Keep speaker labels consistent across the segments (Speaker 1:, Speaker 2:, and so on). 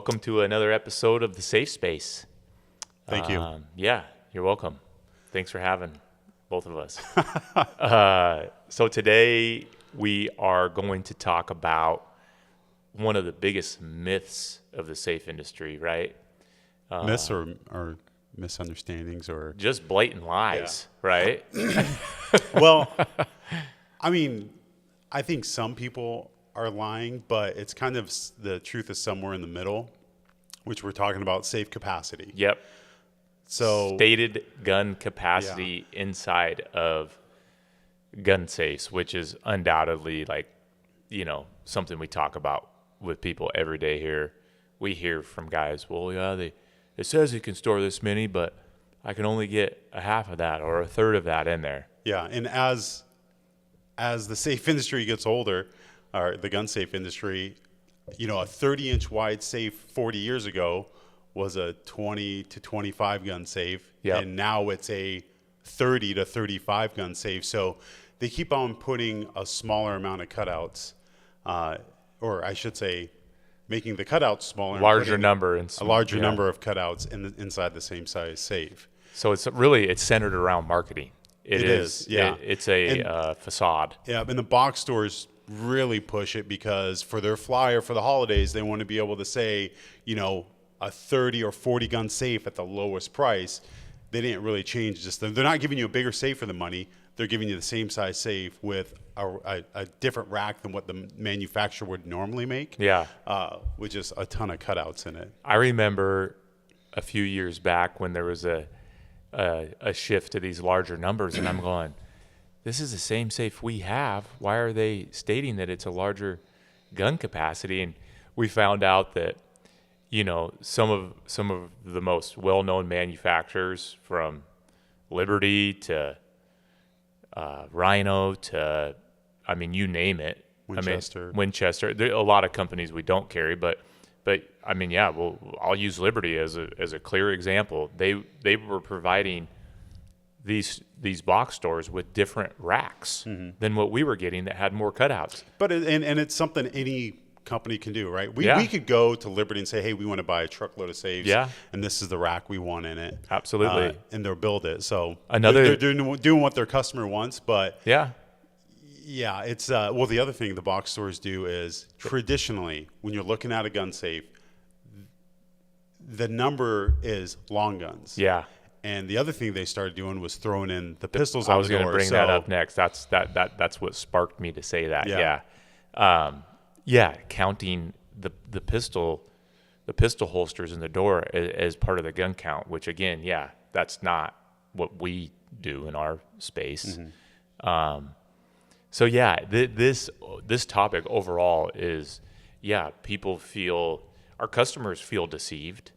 Speaker 1: welcome to another episode of The Safe Space.
Speaker 2: Thank you.
Speaker 1: Yeah, you're welcome. Thanks for having both of us. So today we are going to talk about one of the biggest myths of the safe industry, right?
Speaker 2: Myths or misunderstandings or
Speaker 1: just blatant lies, right?
Speaker 2: Well, I mean, I think some people are lying, but it's kind of the truth is somewhere in the middle, which we're talking about safe capacity.
Speaker 1: Yep.
Speaker 2: So
Speaker 1: stated gun capacity inside of gun safes, which is undoubtedly something we talk about with people every day here. We hear from guys, it says you can store this many, but I can only get a half of that or a third of that in there.
Speaker 2: Yeah, and as the safe industry gets older, or the gun safe industry, a 30-inch wide safe 40 years ago was a 20 to 25 gun safe, and now it's a 30 to 35 gun safe. So they keep on putting a smaller amount of cutouts, or I should say, making the cutouts smaller,
Speaker 1: larger number
Speaker 2: of cutouts inside the same size safe.
Speaker 1: So it's centered around marketing. It is. It's a facade.
Speaker 2: Yeah, and the box stores really push it because for their flyer for the holidays, they want to be able to say, a 30 or 40 gun safe at the lowest price. They didn't really change they're not giving you a bigger safe for the money. They're giving you the same size safe with a different rack than what the manufacturer would normally make.
Speaker 1: Yeah.
Speaker 2: Which is a ton of cutouts in it.
Speaker 1: I remember a few years back when there was a shift to these larger numbers, and I'm going, this is the same safe we have. Why are they stating that it's a larger gun capacity? And we found out that, some of the most well-known manufacturers, from Liberty to Rhino to, you name it. Winchester. There are a lot of companies we don't carry, but I'll use Liberty as a clear example. They were providing these box stores with different racks than what we were getting that had more cutouts.
Speaker 2: But it's something any company can do, right? We could go to Liberty and say, hey, we want to buy a truckload of safes, and this is the rack we want in it.
Speaker 1: Absolutely.
Speaker 2: And they'll build it. So
Speaker 1: they're
Speaker 2: doing what their customer wants, but it's the other thing the box stores do is traditionally when you're looking at a gun safe, the number is long guns.
Speaker 1: Yeah.
Speaker 2: And the other thing they started doing was throwing in the pistols.
Speaker 1: I was going to bring that up next. That's what sparked me to say that. Counting the pistol holsters in the door as part of the gun count, which again, that's not what we do in our space. This topic overall is, our customers feel deceived.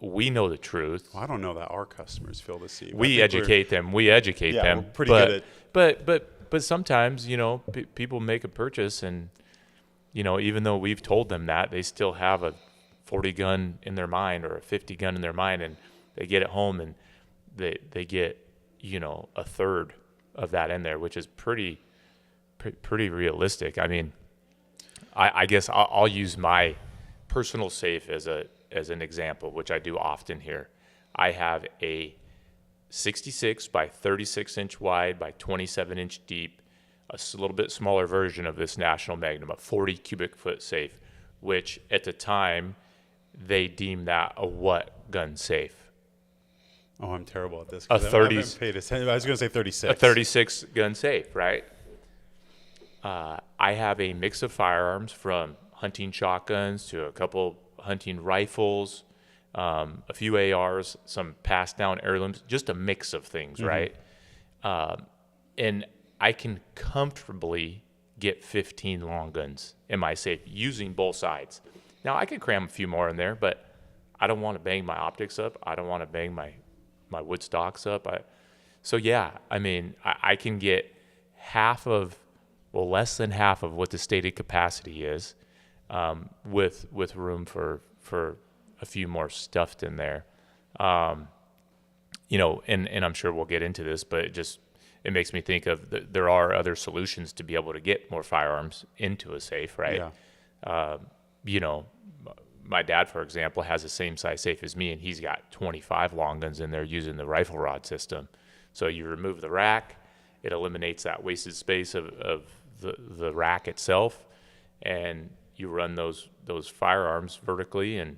Speaker 1: We know the truth.
Speaker 2: Well, I don't know that our customers feel deceived.
Speaker 1: We educate them. We're pretty
Speaker 2: good at.
Speaker 1: But sometimes, people make a purchase and, even though we've told them that, they still have a 40 gun in their mind or a 50 gun in their mind, and they get it home and they get, a third of that in there, which is pretty realistic. I guess I'll use my personal safe as an example, which I do often here. I have a 66 by 36 inch wide by 27 inch deep, a little bit smaller version of this National Magnum, a 40 cubic foot safe, which at the time they deemed that a what gun safe?
Speaker 2: Oh, I'm terrible at this.
Speaker 1: A 30.
Speaker 2: I was going to say 36.
Speaker 1: A 36 gun safe, right? I have a mix of firearms from hunting shotguns to a couple hunting rifles, a few ARs, some passed down heirlooms, just a mix of things, right? And I can comfortably get 15 long guns in my safe using both sides. Now, I could cram a few more in there, but I don't want to bang my optics up. I don't want to bang my wood stocks up. I can get less than half of what the stated capacity is, with room for a few more stuffed in there. And I'm sure we'll get into this, but it makes me think of there are other solutions to be able to get more firearms into a safe, right?
Speaker 2: Yeah.
Speaker 1: you know, my dad, for example, has the same size safe as me, and he's got 25 long guns in there using the rifle rod system. So you remove the rack, it eliminates that wasted space of the rack itself, and you run those firearms vertically, and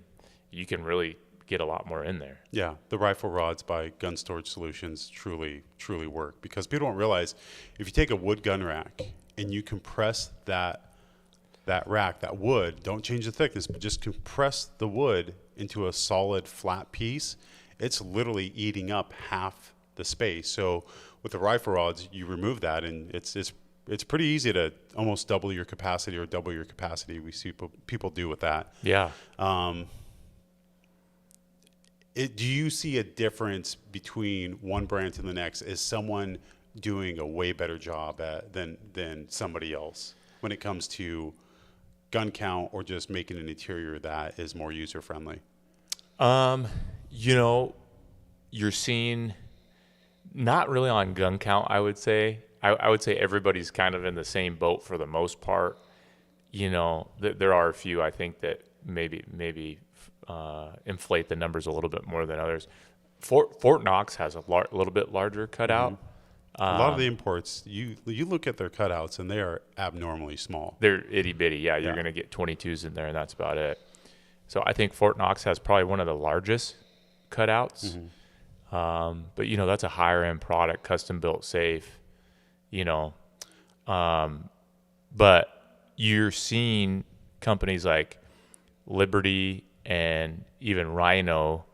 Speaker 1: you can really get a lot more in there.
Speaker 2: Yeah, the rifle rods by Gun Storage Solutions truly work, because people don't realize if you take a wood gun rack and you compress that rack, that wood, don't change the thickness, but just compress the wood into a solid flat piece, it's literally eating up half the space. So with the rifle rods, you remove that, and it's pretty easy to almost double your capacity or double your capacity. We see people do with that.
Speaker 1: Yeah.
Speaker 2: Do you see a difference between one brand to the next? Is someone doing a way better job than somebody else when it comes to gun count, or just making an interior that is more user friendly?
Speaker 1: You know, you're seeing not really on gun count, I would say. I would say everybody's kind of in the same boat for the most part. You know, there are a few, I think, that maybe inflate the numbers a little bit more than others. Fort Knox has a little bit larger cutout.
Speaker 2: Mm-hmm. A lot of the imports, you look at their cutouts, and they are abnormally small.
Speaker 1: They're itty bitty. Yeah, you're going to get 22s in there, and that's about it. So I think Fort Knox has probably one of the largest cutouts. Mm-hmm. But, you know, that's a higher end product, custom built safe, you know. But you're seeing companies like Liberty and even Rhino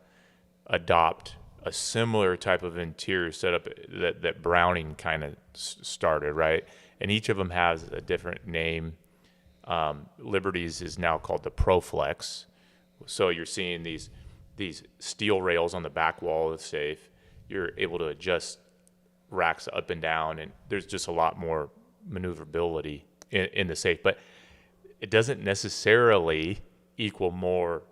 Speaker 1: adopt a similar type of interior setup that Browning kind of started, right? And each of them has a different name. Liberty's is now called the ProFlex. So you're seeing these steel rails on the back wall of the safe. You're able to adjust racks up and down, and there's just a lot more maneuverability in the safe. But it doesn't necessarily equal more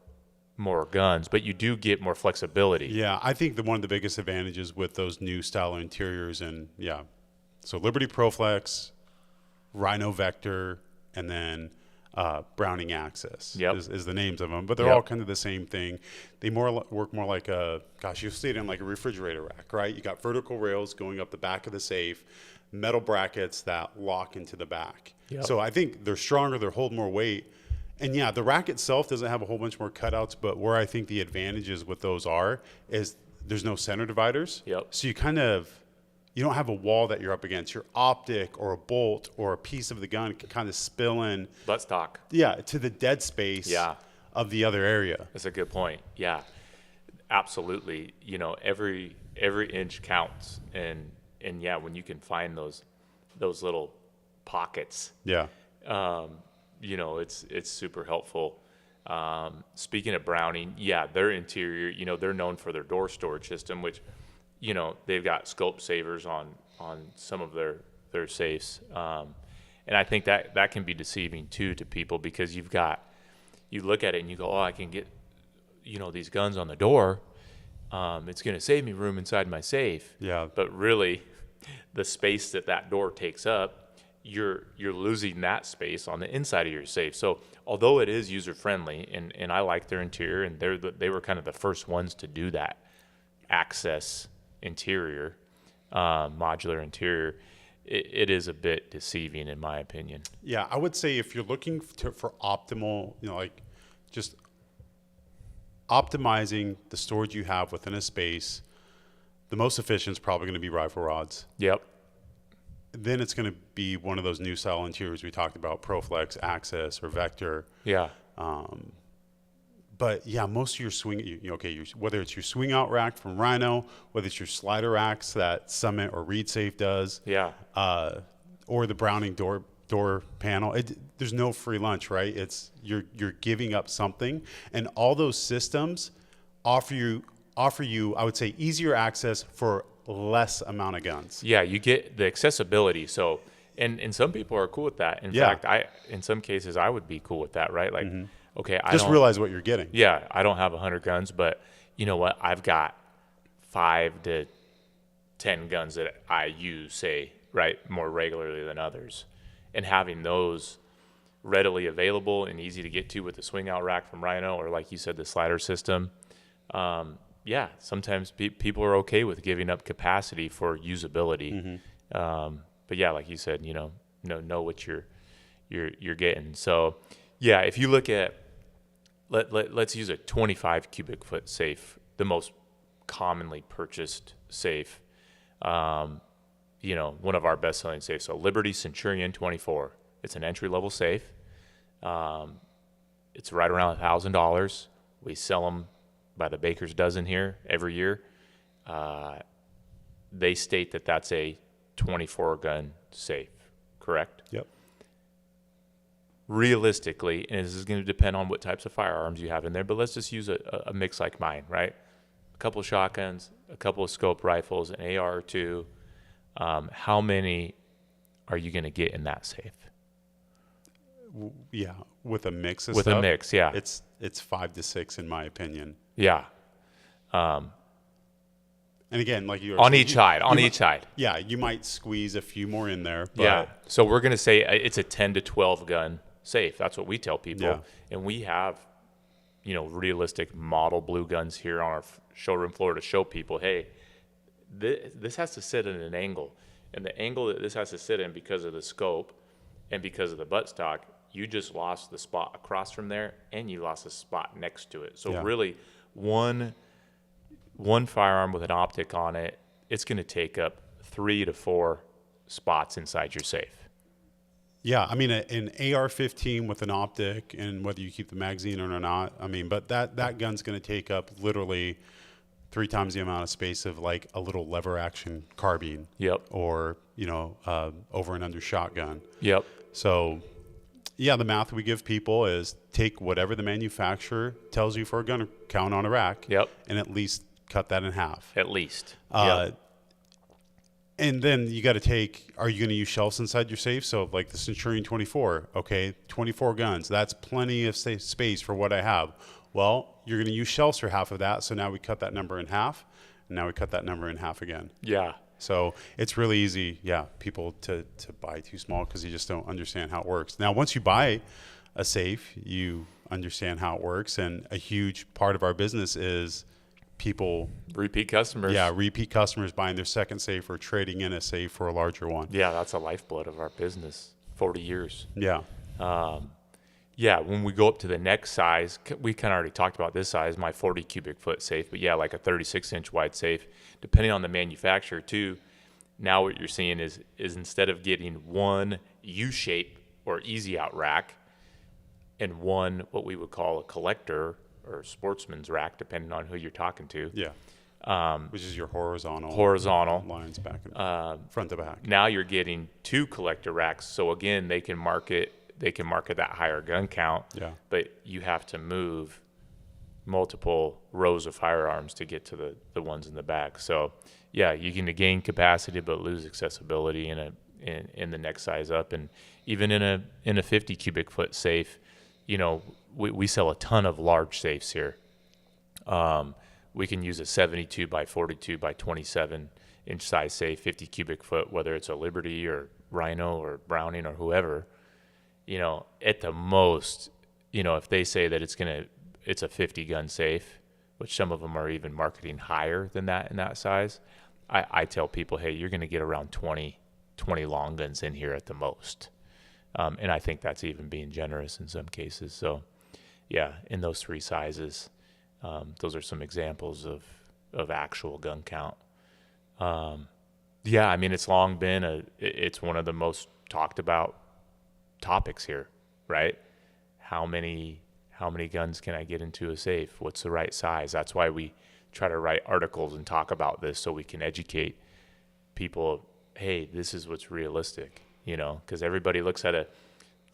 Speaker 1: guns, but you do get more flexibility.
Speaker 2: Yeah, I think one of the biggest advantages with those new style interiors, and so Liberty ProFlex, Rhino Vector, and then Browning Access is the names of them, but they're all kind of the same thing. They work more like you'll see it in like a refrigerator rack, right? You got vertical rails going up the back of the safe, metal brackets that lock into the back. Yep. So I think they're stronger, they hold more weight. And the rack itself doesn't have a whole bunch more cutouts, but where I think the advantages with those is there's no center dividers.
Speaker 1: Yep.
Speaker 2: So you don't have a wall that you're up against. Your optic or a bolt or a piece of the gun can kind of spill in.
Speaker 1: Buttstock.
Speaker 2: Yeah, to the dead space of the other area.
Speaker 1: That's a good point. Yeah, absolutely. You know, every inch counts, and when you can find those little pockets.
Speaker 2: Yeah.
Speaker 1: You know, it's super helpful. Speaking of Browning, their interior, you know, they're known for their door storage system, which, you know, they've got scope savers on some of their safes. And I think that can be deceiving too to people, because you look at it and you go, oh, I can get, you know, these guns on the door. It's going to save me room inside my safe.
Speaker 2: Yeah.
Speaker 1: But really, the space that door takes up, you're losing that space on the inside of your safe. So although it is user friendly, and I like their interior, and they were kind of the first ones to do that access interior, modular interior, it is a bit deceiving in my opinion.
Speaker 2: Yeah, I would say if you're looking for optimal, you know, like just optimizing the storage you have within a space, the most efficient is probably going to be rifle rods.
Speaker 1: Yep.
Speaker 2: Then it's going to be one of those new style interiors we talked about, ProFlex, Access, or Vector.
Speaker 1: Yeah.
Speaker 2: But most of your whether it's your swing out rack from Rhino, whether it's your slider racks that Summit or Reed Safe does, or the Browning door panel, there's no free lunch, right? It's you're giving up something, and all those systems offer you, I would say, easier access for less amount of guns.
Speaker 1: Yeah, you get the accessibility. So, and some people are cool with that. In fact, in some cases, I would be cool with that, right? Like, okay, I
Speaker 2: just realize what you're getting.
Speaker 1: Yeah, I don't have 100 guns, but you know what? I've got 5 to 10 guns that I use, say, right, more regularly than others. And having those readily available and easy to get to with the swing out rack from Rhino, or like you said, the slider system. Yeah, sometimes people are okay with giving up capacity for usability. But yeah, like you said, know what you're getting. So yeah, if you look at let's use a 25 cubic foot safe, the most commonly purchased safe. One of our best selling safes. So Liberty Centurion 24. It's an entry level safe. It's right around $1,000. We sell them by the baker's dozen here every year. They state that that's a 24 gun safe, correct?
Speaker 2: Yep.
Speaker 1: Realistically, and this is going to depend on what types of firearms you have in there, but let's just use a mix like mine, right? A couple of shotguns, a couple of scope rifles, an AR or two. How many are you going to get in that safe?
Speaker 2: Yeah, with a mix of
Speaker 1: With
Speaker 2: stuff.
Speaker 1: a mix, yeah.
Speaker 2: It's 5 to 6 in my opinion.
Speaker 1: Yeah.
Speaker 2: And again, like you were
Speaker 1: On
Speaker 2: saying,
Speaker 1: each side.
Speaker 2: Yeah, you might squeeze a few more in there. But
Speaker 1: Yeah. So we're going to say it's a 10 to 12 gun safe. That's what we tell people.
Speaker 2: Yeah.
Speaker 1: And we have, realistic model blue guns here on our showroom floor to show people, hey, this has to sit at an angle. And the angle that this has to sit in, because of the scope and because of the buttstock, you just lost the spot across from there and you lost a spot next to it. So
Speaker 2: Yeah.
Speaker 1: really one firearm with an optic on it, it's going to take up 3 to 4 spots inside your safe.
Speaker 2: Yeah, I mean, an AR-15 with an optic, and whether you keep the magazine in or not, I mean, but that gun's going to take up literally 3 times the amount of space of like a little lever action carbine.
Speaker 1: Yep.
Speaker 2: Or, over and under shotgun.
Speaker 1: Yep.
Speaker 2: So, yeah, the math we give people is take whatever the manufacturer tells you for a gun count on a rack.
Speaker 1: Yep.
Speaker 2: And at least cut that in half.
Speaker 1: At least.
Speaker 2: Yep. And then you got to take, are you going to use shelves inside your safe? So like the Centurion 24, okay, 24 guns. That's plenty of space for what I have. Well, you're going to use shelves for half of that. So now we cut that number in half. And now we cut that number in half again.
Speaker 1: Yeah.
Speaker 2: So it's really easy, people to buy too small because you just don't understand how it works. Now, once you buy a safe, you understand how it works. And a huge part of our business is people
Speaker 1: repeat customers.
Speaker 2: Yeah, repeat customers buying their second safe or trading in a safe for a larger one.
Speaker 1: Yeah, that's a lifeblood of our business. 40 years.
Speaker 2: Yeah.
Speaker 1: When we go up to the next size, we kind of already talked about this size, my 40 cubic foot safe, but yeah, like a 36 inch wide safe, depending on the manufacturer too. Now what you're seeing is instead of getting one U-shape or easy out rack and one what we would call a collector or sportsman's rack, depending on who you're talking to.
Speaker 2: Yeah. Which is your horizontal lines back and front to back.
Speaker 1: Now you're getting 2 collector racks. So again, they can market that higher gun count.
Speaker 2: Yeah.
Speaker 1: But you have to move multiple rows of firearms to get to the ones in the back. So yeah, you can gain capacity but lose accessibility in the next size up. And even in a 50 cubic foot safe, we sell a ton of large safes here. We can use a 72 by 42 by 27 inch size safe, 50 cubic foot, whether it's a Liberty or Rhino or Browning or whoever. At the most, if they say that it's a 50 gun safe, which some of them are even marketing higher than that in that size, I tell people, hey, you're going to get around 20 long guns in here at the most. And I think that's even being generous in some cases. So yeah, in those 3 sizes, those are some examples of actual gun count. It's long been it's one of the most talked about topics here, right? How many guns can I get into a safe? What's the right size? That's why we try to write articles and talk about this so we can educate people. Hey, this is what's realistic, because everybody looks at a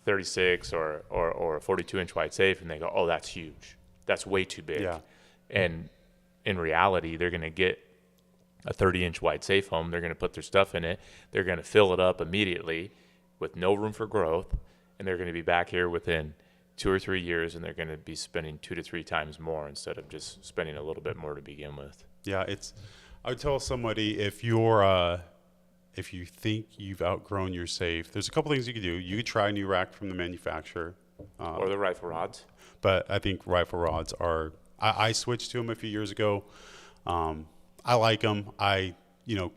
Speaker 1: 36 or a 42 inch wide safe and they go, oh, that's huge. That's way too big.
Speaker 2: Yeah.
Speaker 1: And in reality, they're going to get a 30 inch wide safe home. They're going to put their stuff in it. They're going to fill it up immediately with no room for growth. And they're going to be back here within 2 or 3 years, and they're going to be spending 2 to 3 times more instead of just spending a little bit more to begin with.
Speaker 2: Yeah, I would tell somebody if you're if you think you've outgrown your safe, there's a couple things you could do. You could try a new rack from the manufacturer.
Speaker 1: Or the rifle rods.
Speaker 2: But I think rifle rods are, I switched to them a few years ago. I like them.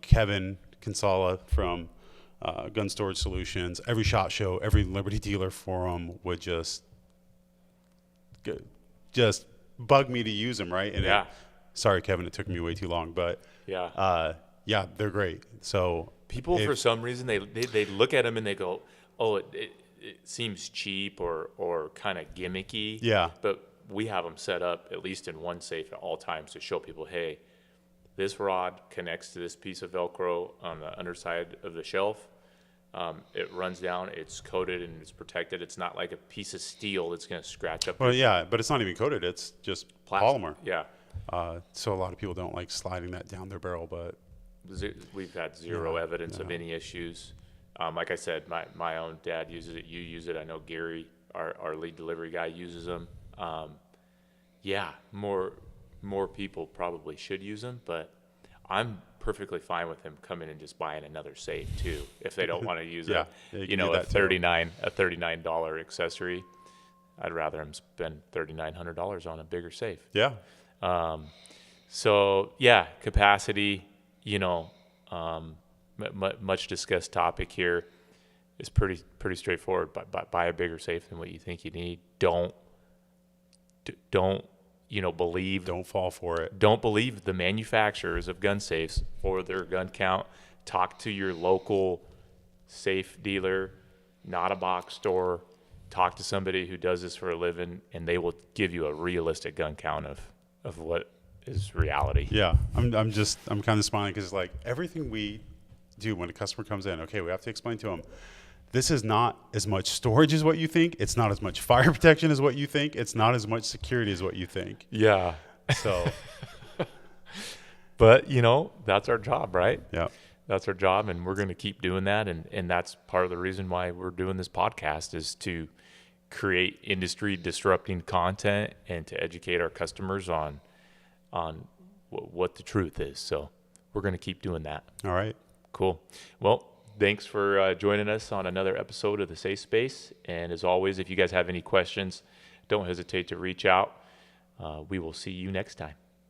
Speaker 2: Kevin Kinsella from Gun Storage Solutions, every SHOT Show, every Liberty dealer forum would just bug me to use them, right? And
Speaker 1: Yeah.
Speaker 2: Sorry, Kevin, it took me way too long, but
Speaker 1: Yeah.
Speaker 2: they're great. So
Speaker 1: People, for some reason, they look at them and they go, oh, it seems cheap or kind of gimmicky.
Speaker 2: Yeah.
Speaker 1: But we have them set up, at least in one safe at all times, to show people, hey, this rod connects to this piece of Velcro on the underside of the shelf. It runs down, it's coated and it's protected. It's not like a piece of steel that's going to scratch up.
Speaker 2: Well, yeah, but it's not even coated. It's just polymer.
Speaker 1: Yeah.
Speaker 2: So a lot of people don't like sliding that down their barrel, but
Speaker 1: We've had zero evidence of any issues. Like I said, my own dad uses it. You use it. I know Gary, our lead delivery guy, uses them. More people probably should use them, but I'm perfectly fine with them coming and just buying another safe too if they don't want to use
Speaker 2: Yeah, you can do that too.
Speaker 1: a $39 accessory. I'd rather them spend $3,900 on a bigger safe.
Speaker 2: yeah.
Speaker 1: So yeah, capacity, much discussed topic here is pretty straightforward. Buy a bigger safe than what you think you need. Don't believe.
Speaker 2: Don't fall for it.
Speaker 1: Don't believe the manufacturers of gun safes for their gun count. Talk to your local safe dealer, not a box store. Talk to somebody who does this for a living, and they will give you a realistic gun count of what is reality.
Speaker 2: Yeah, I'm kind of smiling because like everything we do when a customer comes in, okay, we have to explain to them, this is not as much storage as what you think. It's not as much fire protection as what you think. It's not as much security as what you think.
Speaker 1: Yeah.
Speaker 2: So,
Speaker 1: but that's our job, right?
Speaker 2: yeah.
Speaker 1: That's our job, and we're going to keep doing that. And that's part of the reason why we're doing this podcast, is to create industry disrupting content and to educate our customers on what the truth is. So we're going to keep doing that.
Speaker 2: All right.
Speaker 1: Cool. Well, thanks for joining us on another episode of The Safe Space. And as always, if you guys have any questions, don't hesitate to reach out. We will see you next time.